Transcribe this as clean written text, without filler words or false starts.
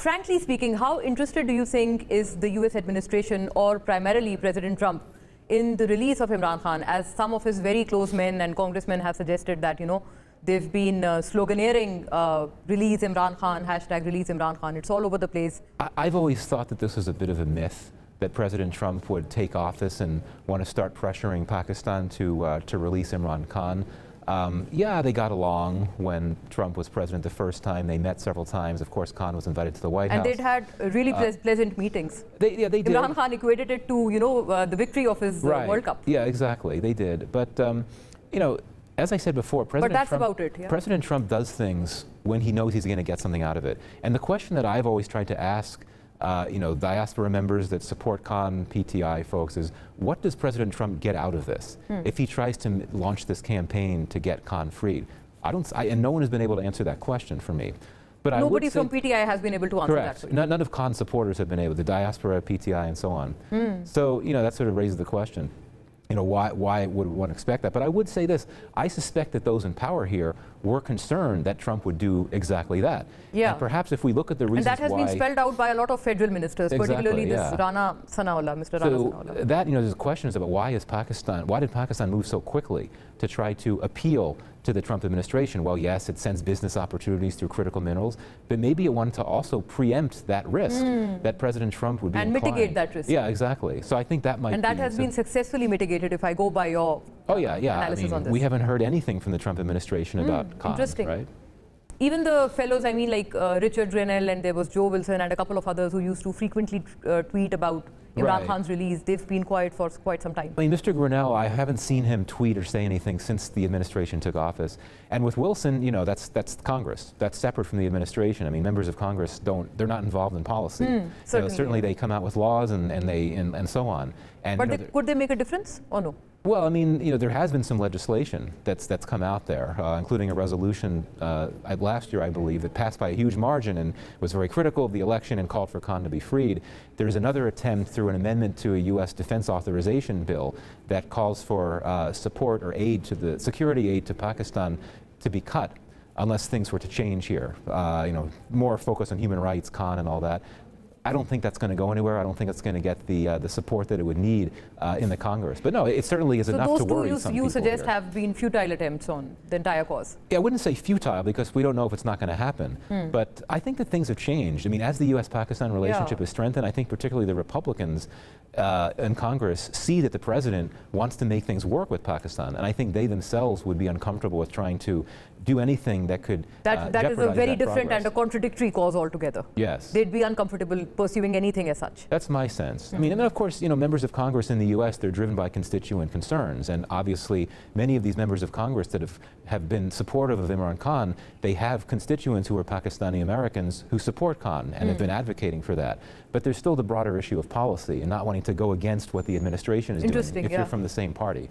Frankly speaking, how interested do you think is the US administration or primarily President Trump in the release of Imran Khan, as some of his very close men and congressmen have suggested that, they've been sloganeering release Imran Khan, hashtag release Imran Khan. It's all over the place. I've always thought that this was a bit of a myth, that President Trump would take office and want to start pressuring Pakistan to release Imran Khan. Yeah, they got along when Trump was president the first time. They met several times. Of course, Khan was invited to the White House. And they'd had really pleasant meetings. They did. Imran Khan equated it to, the victory of his World Cup. Yeah, exactly. They did. But, as I said before, President Trump does things when he knows he's going to get something out of it. And the question that I've always tried to ask diaspora members that support Khan, PTI folks, is what does President Trump get out of this if he tries to launch this campaign to get Khan freed? And no one has been able to answer that question for me. But nobody from PTI has been able to answer that question. None of Khan's supporters have been able, the diaspora, PTI, and so on. So, that sort of raises the question. Why would one expect that? But I would say this, I suspect that those in power here were concerned that Trump would do exactly that. Yeah. And perhaps if we look at the reasons why... And that has been spelled out by a lot of federal ministers, particularly this Rana Sanaullah, Mr. Rana Sanaullah. That, there's questions about why did Pakistan move so quickly to try to appeal to the Trump administration? Well, yes, it sends business opportunities through critical minerals, but maybe it wanted to also preempt that risk that President Trump would be inclined. Mitigate that risk. Yeah, exactly. So I think that might be... And that has been successfully mitigated if I go by your analysis on this. We haven't heard anything from the Trump administration about Khan, interesting. Right? Even the fellows, like Richard Grenell, and there was Joe Wilson and a couple of others who used to frequently tweet about Imran Khan's release, they've been quiet for quite some time. Mr. Grenell, I haven't seen him tweet or say anything since the administration took office. And with Wilson, that's Congress. That's separate from the administration. Members of Congress they're not involved in policy. Certainly they come out with laws and so on. And, but could they make a difference or no? Well, there has been some legislation that's come out there, including a resolution last year, I believe, that passed by a huge margin and was very critical of the election and called for Khan to be freed. There's another attempt through an amendment to a U.S. defense authorization bill that calls for support or aid to the security aid to Pakistan to be cut unless things were to change here. More focus on human rights, Khan and all that. I don't think that's going to go anywhere. I don't think it's going to get the support that it would need in the Congress. But no, it certainly is enough to worry some people. So those two you suggest have been futile attempts on the entire cause? Yeah, I wouldn't say futile because we don't know if it's not going to happen. But I think that things have changed. As the U.S.-Pakistan relationship has strengthened, I think particularly the Republicans in Congress see that the president wants to make things work with Pakistan. And I think they themselves would be uncomfortable with trying to do anything that could That is a very different and a contradictory cause altogether. Yes. They'd be uncomfortable pursuing anything as such. That's my sense. And then of course, members of Congress in the U.S., they're driven by constituent concerns. And obviously, many of these members of Congress that have been supportive of Imran Khan, they have constituents who are Pakistani Americans who support Khan and have been advocating for that. But there's still the broader issue of policy and not wanting to go against what the administration is doing if you're from the same party.